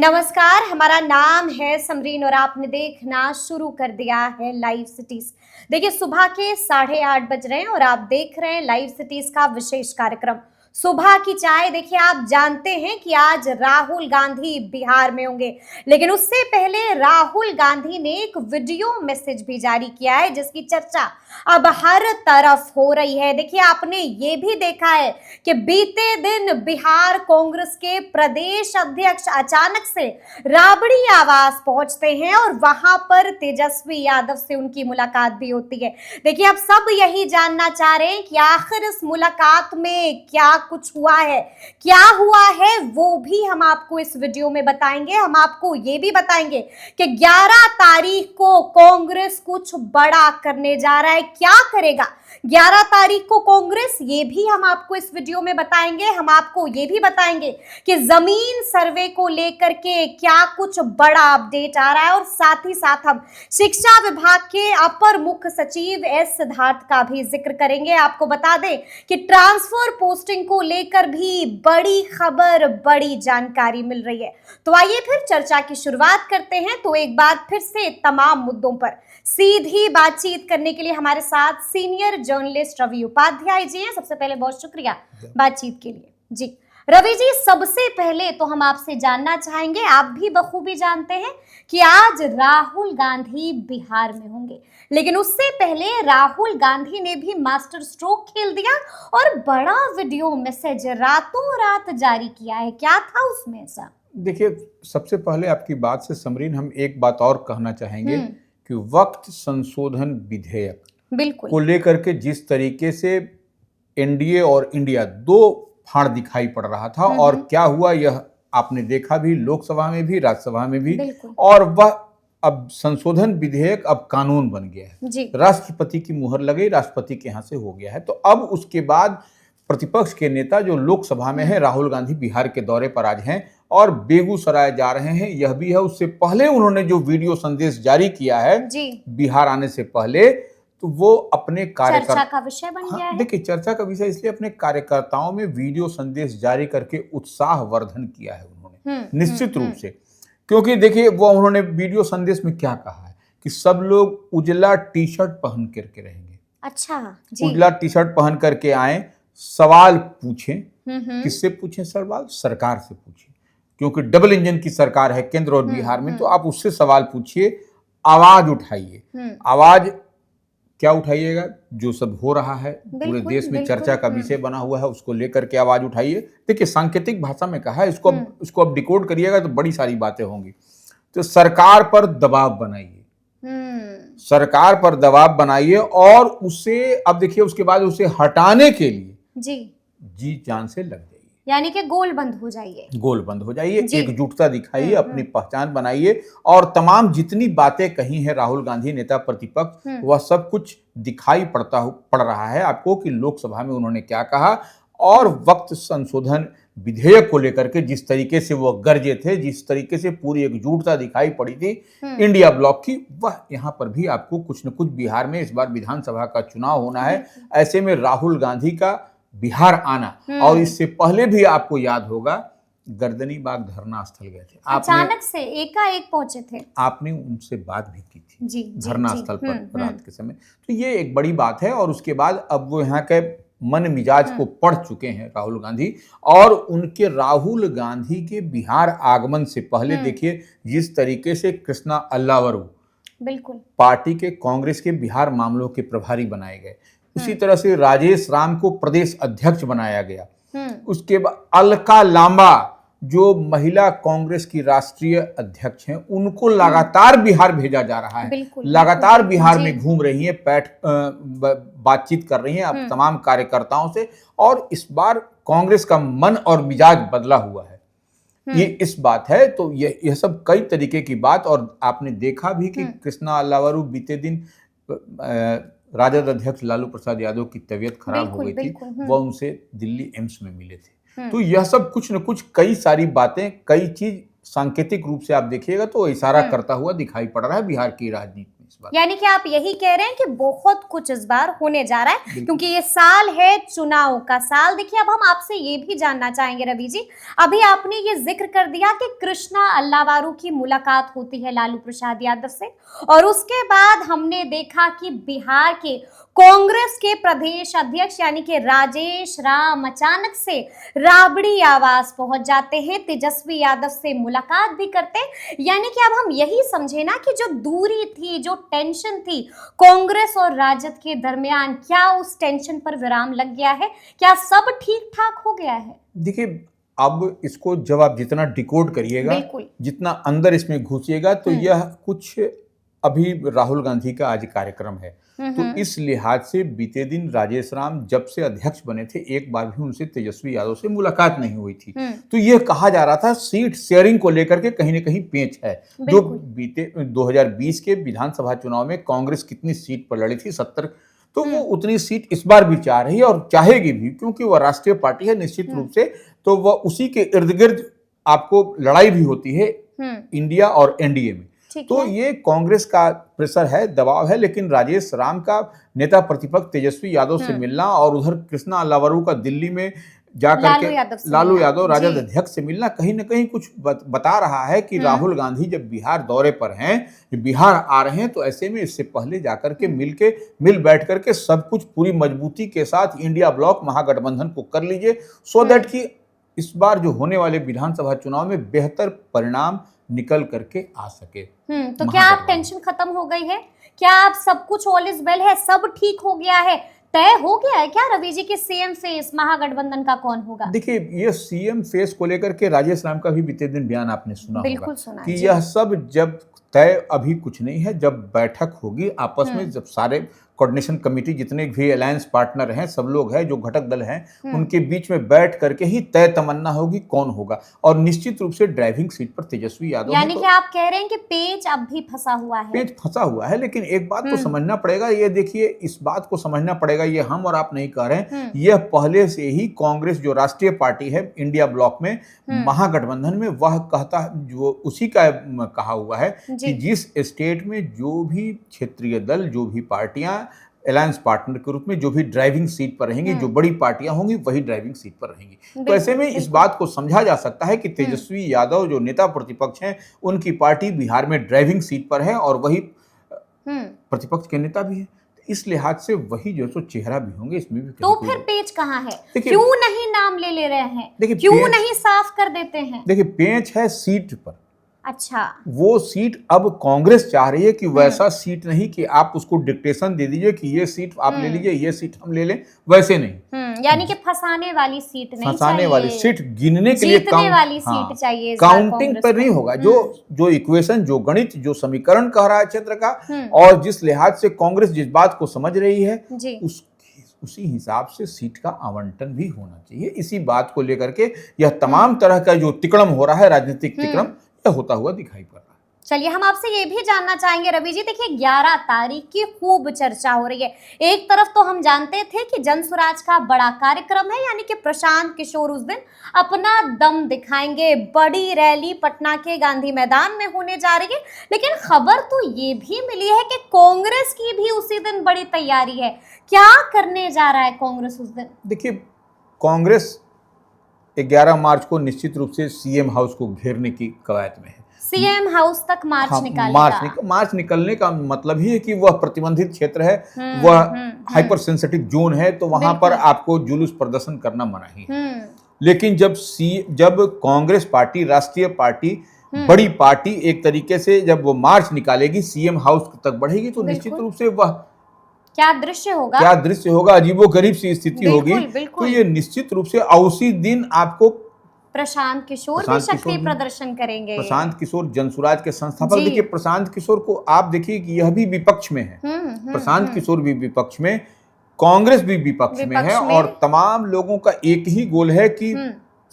नमस्कार, हमारा नाम है समरीन और आपने देखना शुरू कर दिया है लाइव सिटीज। देखिए, सुबह के 8:30 बज रहे हैं और आप देख रहे हैं लाइव सिटीज का विशेष कार्यक्रम सुबह की चाय। देखिए, आप जानते हैं कि आज राहुल गांधी बिहार में होंगे, लेकिन उससे पहले राहुल गांधी ने एक वीडियो मैसेज भी जारी किया है जिसकी चर्चा अब हर तरफ हो रही है। देखिए, आपने ये भी देखा है कि बीते दिन बिहार कांग्रेस के प्रदेश अध्यक्ष अचानक से राबड़ी आवास पहुंचते हैं और वहां पर तेजस्वी यादव से उनकी मुलाकात भी होती है। देखिए, अब सब यही जानना चाह रहे हैं कि आखिर इस मुलाकात में क्या कुछ हुआ है, क्या हुआ है वो भी हम आपको इस वीडियो में बताएंगे। हम आपको ये भी बताएंगे कि 11 तारीख को कांग्रेस कुछ बड़ा करने जा रहा है। क्या करेगा 11 तारीख को कांग्रेस, ये भी हम आपको इस वीडियो में बताएंगे। हम आपको ये भी बताएंगे कि जमीन सर्वे को लेकर के क्या कुछ बड़ा अपडेट आ रहा है और साथ ही साथ हम शिक्षा विभाग के अपर मुख्य सचिव एस सिद्धार्थ का भी जिक्र करेंगे। आपको बता दें कि ट्रांसफर पोस्टिंग को लेकर भी बड़ी खबर, बड़ी जानकारी मिल रही है। तो आइए फिर चर्चा की शुरुआत करते हैं। तो एक बार फिर से तमाम मुद्दों पर सीधी बातचीत करने के लिए हमारे साथ सीनियर जर्नलिस्ट रवि उपाध्याय जी हैं। सबसे पहले बहुत शुक्रिया बातचीत के लिए जी। रवि जी, सबसे पहले तो हम आपसे जानना चाहेंगे, आप भी बखूबी जानते हैं कि आज राहुल गांधी बिहार में होंगे, लेकिन उससे पहले राहुल गांधी ने भी मास्टर स्ट्रोक खेल दिया और बड़ा वीडियो मैसेज रातों रात जारी किया है। क्या था उसमें ऐसा? देखिए, सबसे पहले आपकी बात से समरीन हम एक बात और कहना चाहेंगे कि वक्त संशोधन विधेयक बिल्कुल को लेकर के जिस तरीके से एनडीए और इंडिया दो फाड़ दिखाई पड़ रहा था और क्या हुआ यह आपने देखा भी, लोकसभा में भी राज्यसभा में भी, और वह अब संशोधन विधेयक अब कानून बन गया है। राष्ट्रपति की मुहर लगी, राष्ट्रपति के यहाँ से हो गया है। तो अब उसके बाद प्रतिपक्ष के नेता जो लोकसभा में है, राहुल गांधी बिहार के दौरे पर आज हैं और बेगूसराय जा रहे हैं। यह भी है, उससे पहले उन्होंने जो वीडियो संदेश जारी किया है बिहार आने से पहले, तो वो अपने चर्चा का विषय बन गया है। देखिए, चर्चा का विषय इसलिए अपने कार्यकर्ताओं में वीडियो संदेश जारी करके उत्साह वर्धन किया है उन्होंने, निश्चित रूप से। क्योंकि देखिए, वो उन्होंने वीडियो संदेश में क्या कहा है कि सब लोग उजला टी शर्ट पहन करके रहेंगे। अच्छा जी। उजला टी शर्ट पहन करके आए, सवाल पूछें। किससे पूछें सवाल? सरकार से पूछें, क्योंकि डबल इंजन की सरकार है केंद्र और बिहार में। तो आप उससे सवाल पूछिए, आवाज उठाइए। आवाज क्या उठाइएगा? जो सब हो रहा है पूरे देश में चर्चा का विषय बना हुआ है, उसको लेकर के आवाज उठाइए। देखिए, सांकेतिक भाषा में कहा है, इसको अब डिकोड करिएगा तो बड़ी सारी बातें होंगी। तो सरकार पर दबाव बनाइए, सरकार पर दबाव बनाइए और उसे, अब देखिए, उसके बाद उसे हटाने के लिए जी जान से लग जाइए, यानी कि गोल बंद हो जाइए, गोल बंद हो जाइए, एकजुटता दिखाइए, अपनी पहचान बनाइए और तमाम जितनी बातें कही हैं राहुल गांधी नेता प्रतिपक्ष, वह सब कुछ दिखाई पड़ रहा है आपको कि लोकसभा में उन्होंने क्या कहा और वक्त संशोधन विधेयक को लेकर के जिस तरीके से वो गरजे थे, जिस तरीके से पूरी एकजुटता दिखाई पड़ी थी इंडिया ब्लॉक की, वह यहाँ पर भी आपको कुछ न कुछ बिहार में इस बार विधानसभा का चुनाव होना है। ऐसे में राहुल गांधी का बिहार आना, और इससे पहले भी आपको याद होगा गर्दनी बाग धरना स्थल गए थे, अचानक से एकाएक पहुंचे थे, आपने उनसे बात भी की थी धरना स्थल पर रात के समय। तो ये एक बड़ी बात है। और उसके बाद अब वो यहाँ के मन मिजाज को पढ़ चुके हैं राहुल गांधी, और उनके राहुल गांधी के बिहार आगमन से पहले देखिए जिस तरीके से कृष्णा अल्लावरू बिल्कुल पार्टी के कांग्रेस के बिहार मामलों के प्रभारी बनाए गए, उसी तरह से राजेश राम को प्रदेश अध्यक्ष बनाया गया। उसके बाद अलका लांबा जो महिला कांग्रेस की राष्ट्रीय अध्यक्ष हैं, उनको लगातार बिहार भेजा जा रहा है, लगातार बिहार में घूम रही हैं, बातचीत कर रही हैं अब तमाम कार्यकर्ताओं से। और इस बार कांग्रेस का मन और मिजाज बदला हुआ है, ये इस बात है। तो यह सब कई तरीके की बात। और आपने देखा भी कि कृष्णा अल्लावरू बीते दिन राजद अध्यक्ष लालू प्रसाद यादव की तबीयत खराब हो गई थी, वह उनसे दिल्ली एम्स में मिले थे। तो यह सब कुछ न कुछ कई सारी बातें, कई चीज सांकेतिक रूप से आप देखिएगा तो इशारा करता हुआ दिखाई पड़ रहा है बिहार की राजनीति में। इस बार। यानी कि आप यही कह रहे हैं कि बहुत कुछ इस बार होने जा रहा है, क्योंकि ये साल है चुनाव का साल। देखिए, अब हम आपसे ये भी जानना चाहेंगे रवि जी, अभी आपने ये जिक्र कर दिया कि कृष्णा अल्लावारू की मुलाकात होती है लालू प्रसाद यादव से, और उसके बाद हमने देखा कि बिहार के कांग्रेस के प्रदेश अध्यक्ष यानी कि राजेश राम अचानक से राबड़ी आवास पहुंच जाते हैं, तेजस्वी यादव से मुलाकात भी करते हैं। यानी कि अब हम यही समझे ना कि जो दूरी थी, जो टेंशन थी कांग्रेस और राजद के दरमियान, क्या उस टेंशन पर विराम लग गया है? क्या सब ठीक ठाक हो गया है? देखिए, अब इसको जब आप जितना डिकोड करिएगा, जितना अंदर इसमें घुसिएगा, तो यह कुछ अभी राहुल गांधी का आज कार्यक्रम है, तो इस लिहाज से बीते दिन राजेश राम जब से अध्यक्ष बने थे, एक बार भी उनसे तेजस्वी यादव से मुलाकात नहीं हुई थी। तो यह कहा जा रहा था सीट शेयरिंग को लेकर के कहीं ना कहीं पेंच है। जो बीते 2020 के विधानसभा चुनाव में कांग्रेस कितनी सीट पर लड़ी थी, 70, तो वो उतनी सीट इस बार भी चाह रही है और चाहेगी भी, क्योंकि वह राष्ट्रीय पार्टी है निश्चित रूप से, तो वह उसी के इर्द गिर्द आपको लड़ाई भी होती है इंडिया और एनडीए में। तो ये कांग्रेस का प्रेशर है, दबाव है, लेकिन राजेश राम का नेता प्रतिपक्ष तेजस्वी यादव से मिलना और उधर कृष्णा अल्लावारू का दिल्ली में जाकर के लालू यादव राजद अध्यक्ष से मिलना कहीं ना कहीं कुछ बता रहा है कि राहुल गांधी जब बिहार दौरे पर हैं, बिहार आ रहे हैं, तो ऐसे में इससे पहले जाकर के मिल बैठ करके सब कुछ पूरी मजबूती के साथ इंडिया ब्लॉक महागठबंधन को कर लीजिए, सो दैट कि इस बार जो होने वाले विधानसभा चुनाव में बेहतर परिणाम निकल करके आ सके। तो क्या आप टेंशन खत्म हो गई है? क्या आप सब कुछ ऑल इज वेल है, सब ठीक हो गया है, तय हो गया है क्या रवि जी के सीएम फेस महागठबंधन का कौन होगा? देखिए, ये सीएम फेस को लेकर के राजेश राम का भी बीते दिन बयान आपने सुना होगा कि यह सब जब तय अभी कुछ नहीं है, जब बैठक होगी आपस में, जब सारे कोऑर्डिनेशन कमेटी जितने भी अलायंस पार्टनर हैं, सब लोग हैं, जो घटक दल हैं, उनके बीच में बैठ करके ही तय तमन्ना होगी कौन होगा। और निश्चित रूप से ड्राइविंग सीट पर तेजस्वी यादव, यानी कि आप कह रहे हैं कि पेच अब भी फंसा हुआ है। पेच फंसा हुआ है, लेकिन एक बात तो समझना पड़ेगा, ये देखिए, इस बात को समझना पड़ेगा, ये हम और आप नहीं कह रहे हैं, यह पहले से ही कांग्रेस जो राष्ट्रीय पार्टी है इंडिया ब्लॉक में महागठबंधन में, वह कहता, जो उसी का कहा हुआ है कि जिस स्टेट में जो भी क्षेत्रीय दल, जो भी पार्टियां अलायंस पार्टनर के रूप में जो भी ड्राइविंग सीट पर रहेंगी, जो बड़ी पार्टियां होंगी, वही ड्राइविंग सीट पर रहेंगी। तो ऐसे में इस बात को समझा जा सकता है कि तेजस्वी यादव जो नेता प्रतिपक्ष हैं, उनकी पार्टी बिहार में ड्राइविंग सीट पर है और वही प्रतिपक्ष के नेता भी है। इस लिहाज से वही जो सो चेहरा भी होंगे, इसमें भी तो फिर पेच कहाँ है? क्यों नहीं नाम ले रहे हैं? क्यों नहीं साफ कर देते हैं? देखिए, पेच है सीट पर। अच्छा, वो सीट अब कांग्रेस चाह रही है कि वैसा सीट नहीं कि आप उसको डिक्टेशन दे दीजिए कि ये सीट आप ले लीजिए, ये सीट हम ले लें, वैसे नहीं। यानी कि फंसाने वाली सीट नहीं, फंसाने वाली सीट, गिनने के लिए वाली सीट चाहिए, काउंटिंग पर नहीं होगा। जो इक्वेशन, जो गणित, जो समीकरण कह रहा है क्षेत्र का, और जिस लिहाज से कांग्रेस जिस बात को समझ रही है, उसी हिसाब से सीट का आवंटन भी होना चाहिए। इसी बात को लेकर के यह तमाम तरह का जो तिकड़म हो रहा है, राजनीतिक तिकड़म, यह होता हुआ दिखाई पड़ रहा है। चलिए, हम आपसे ये भी जानना चाहेंगे रवि जी, देखिए 11 तारीख की खूब चर्चा हो रही है। एक तरफ तो हम जानते थे कि जनसुराज का बड़ा कार्यक्रम है, यानी कि प्रशांत किशोर उस दिन अपना दम दिखाएंगे, बड़ी रैली पटना के गांधी मैदान में होने जा रही है। लेकिन खबर तो ये भी मिली है कि कांग्रेस की भी उसी दिन बड़ी तैयारी है। क्या करने जा रहा है कांग्रेस उस दिन? देखिए, कांग्रेस 11 मार्च को निश्चित रूप से सीएम हाउस को घेरने की कवायद में है। सीएम हाउस तक मार्च निकलने का मतलब ही है कि वह प्रतिबंधित क्षेत्र है, वह हाइपर सेंसिटिव जोन है, तो वहां पर आपको जुलूस प्रदर्शन करना मना ही है। लेकिन जब कांग्रेस पार्टी, राष्ट्रीय पार्टी, बड़ी पार्टी एक तरीके से जब वो मार्च निकालेगी, सीएम हाउस तक बढ़ेगी, तो निश्चित रूप से वह क्या दृश्य होगा, अजीबोगरीब सी स्थिति होगी। तो ये निश्चित रूप से उसी दिन आपको प्रशांत किशोर भी शक्ति प्रदर्शन करेंगे। प्रशांत किशोर जनसुराज के संस्थापक, देखिए प्रशांत किशोर को आप देखिए कि यह भी विपक्ष में है, प्रशांत किशोर भी विपक्ष में, कांग्रेस भी विपक्ष में है, और तमाम लोगों का एक ही गोल है कि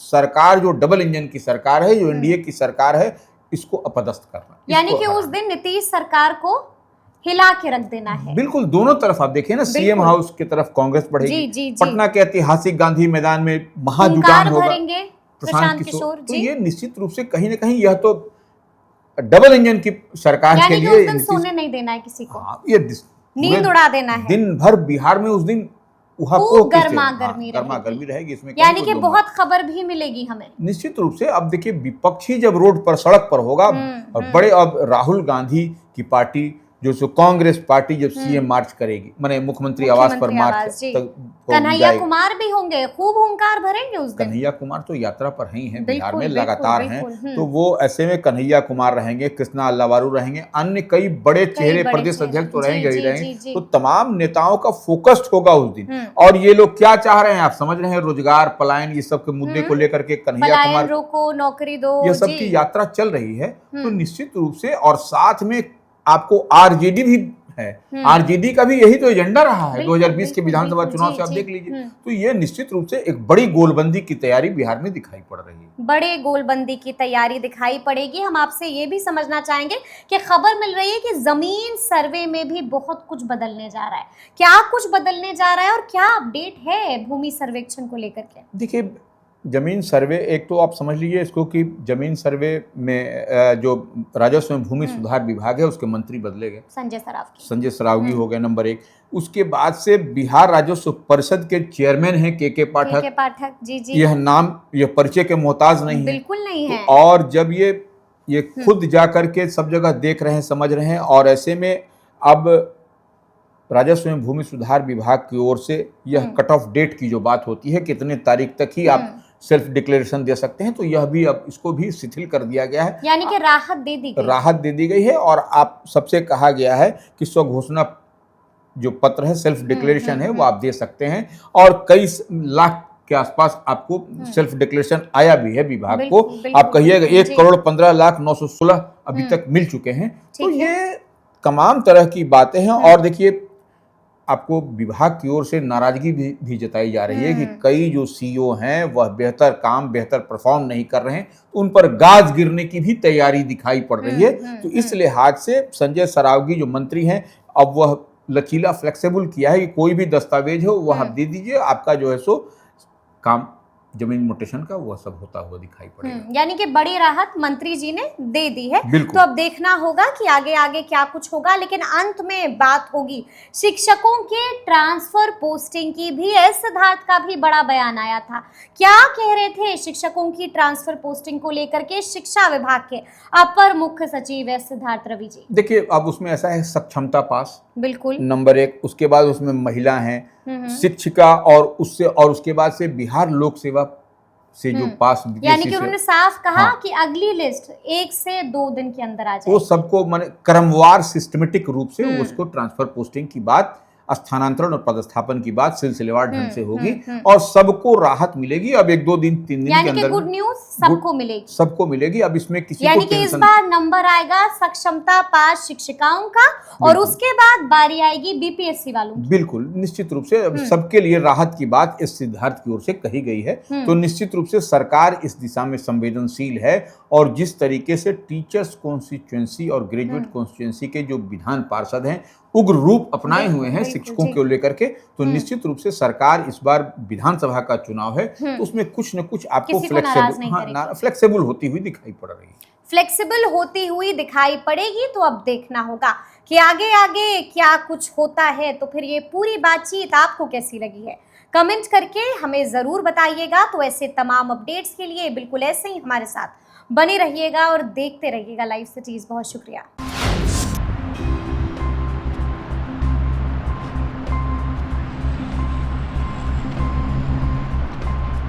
सरकार जो डबल इंजन की सरकार है, जो एनडीए की सरकार है, इसको अपदस्थ करना। यानी कि उस दिन नीतीश सरकार को हिला के रख देना है। बिल्कुल, दोनों तरफ आप देखें ना, सीएम हाउस की तरफ कांग्रेस बढ़ेगी, पटना के ऐतिहासिक गांधी मैदान में महाजुटान होगा प्रशांत किशोर। तो ये निश्चित रूप से कहीं ना कहीं यह तो डबल इंजन की सरकार के यानी कि लिए उस दिन सोने नहीं देना है किसी को, हाँ, ये नींद उड़ा देना है, दिन भर बिहार में उस दिन खूब गर्मा गर्मी रहेगी, इसमें यानी कि बहुत खबर भी मिलेगी हमें। निश्चित रूप से। अब देखिए, विपक्षी जब रोड पर सड़क पर होगा और बड़े, अब राहुल गांधी की पार्टी जो कांग्रेस पार्टी जब सीएम मार्च करेगी, माने मुख्यमंत्री आवास पर मार्च, कन्हैया कुमार भी होंगे, खूब हुंकार भरेंगे उस दिन। कन्हैया कुमार तो यात्रा पर ही हैं, बिहार में लगातार हैं, तो वो ऐसे में कन्हैया कुमार रहेंगे, कृष्णा अल्लावारू रहेंगे, अन्य कई बड़े चेहरे, प्रदेश अध्यक्ष तो रहेंगे ही रहेंगे, तो तमाम नेताओं का फोकस्ड होगा उस दिन। और ये लोग क्या चाह रहे हैं, आप समझ रहे हैं, रोजगार, पलायन, ये सब के मुद्दे को लेकर के कन्हैया कुमार रोको, नौकरी दो, ये सब की यात्रा चल रही है। तो निश्चित रूप से, और साथ में आपको आरजेडी भी है, आरजेडी का भी यही तो एजेंडा रहा है 2020 के विधानसभा चुनाव से, आप देख लीजिए। तो ये निश्चित रूप से एक बड़ी गोलबंदी की तैयारी बिहार में दिखाई पड़ रही है। बड़े गोलबंदी की तैयारी दिखाई पड़ेगी। हम आपसे ये भी समझना चाहेंगे कि खबर मिल रही है कि जमीन सर्वे में भी बहुत कुछ बदलने जा रहा है। क्या कुछ बदलने जा रहा है और क्या अपडेट है भूमि सर्वेक्षण को लेकर के? देखिए, जमीन सर्वे, एक तो आप समझ लीजिए इसको कि जमीन सर्वे में जो राजस्व एवं भूमि सुधार विभाग है उसके मंत्री बदले गए, संजय सरावगी हो गए नंबर 1। उसके बाद से बिहार राजस्व परिषद के चेयरमैन हैं के पाठक जी। यह नाम, यह परिचय के मोहताज नहीं है, बिल्कुल नहीं है। और जब ये खुद जा करके सब जगह देख रहे हैं, समझ रहे हैं, और ऐसे में अब राजस्व एवं भूमि सुधार विभाग की ओर से यह कट ऑफ डेट की जो बात होती है, कितने तारीख तक ही आप सेल्फ डिक्लेरेशन दे सकते हैं, तो यह भी अब इसको भी शिथिल कर दिया गया है, यानी कि राहत दे दी गई है। और आप सबसे कहा गया है कि स्वघोषणा जो पत्र है, सेल्फ डिक्लेरेशन है, वो आप दे सकते हैं, और कई लाख के आसपास आपको सेल्फ डिक्लेरेशन आया भी है विभाग को। आप कहिएगा 1,15,15,916 अभी तक मिल चुके हैं। तो ये तमाम तरह की बातें हैं। और देखिए, आपको विभाग की ओर से नाराजगी भी जताई जा रही है कि कई जो सीईओ हैं वह बेहतर परफॉर्म नहीं कर रहे हैं, तो उन पर गाज गिरने की भी तैयारी दिखाई पड़ रही है। तो इस लिहाज से संजय सरावगी जो मंत्री हैं, अब वह लचीला, फ्लेक्सिबल किया है कि कोई भी दस्तावेज हो वह आप दे दीजिए, आपका जो है सो काम जमीन म्यूटेशन का वह सब होता हुआ दिखाई पड़ेगा। यानी कि बड़ी राहत मंत्री जी ने दे दी है। तो अब देखना होगा कि आगे आगे क्या कुछ होगा। लेकिन अंत में बात होगी शिक्षकों के ट्रांसफर पोस्टिंग की भी। एस सिद्धार्थ का भी बड़ा बयान आया था। क्या कह रहे थे शिक्षकों की ट्रांसफर पोस्टिंग को लेकर के शिक्षा विभाग के अपर मुख्य सचिव एस सिद्धार्थ रवि जी? देखिए, अब उसमें ऐसा है, सक्षमता पास बिल्कुल नंबर 1, उसके बाद उसमें महिला हैं, शिक्षिका, और उसके बाद से बिहार लोक सेवा से जो पास, यानी कि उन्होंने साफ कहा कि अगली लिस्ट 1 से 2 दिन के अंदर आ जाएगी। वो सबको माने क्रमवार सिस्टमेटिक रूप से उसको ट्रांसफर पोस्टिंग की बात, स्थानांतरण और पदस्थापन की बात सिलसिलेवार ढंग से होगी, और सबको राहत मिलेगी। अब 1-2 दिन 3 दिन के अंदर गुड न्यूज सबको मिलेगी। अब इसमें किसी यानी कि इस बार नंबर आएगा सक्षमता पास शिक्षिकाओं का, और उसके बाद बारी आएगी बीपीएससी वालों की। बिल्कुल, निश्चित रूप से सबके लिए राहत की बात इस सिद्धार्थ की ओर से कही गई है। तो निश्चित रूप से सरकार इस दिशा में संवेदनशील है, और जिस तरीके से टीचर्स कॉन्स्टिट्यूएंसी और ग्रेजुएट कॉन्स्टिट्यूएंसी के जो विधान पार्षद हैं उग्र रूप अपनाए हुए हैं शिक्षकों को लेकर के, तो निश्चित रूप से सरकार इस बार विधानसभा का चुनाव है, तो उसमें कुछ न कुछ आपको फ्लेक्सिबल होती हुई दिखाई पड़ रही है। फ्लेक्सिबल होती हुई दिखाई पड़ेगी। तो अब देखना होगा कि आगे आगे क्या कुछ होता है। तो फिर ये पूरी बातचीत आपको कैसी लगी है, कमेंट करके हमें जरूर बताइएगा। तो ऐसे तमाम अपडेट्स के लिए बिल्कुल ऐसे ही हमारे साथ बने रहिएगा और देखते रहिएगा लाइव सिटीज। बहुत शुक्रिया।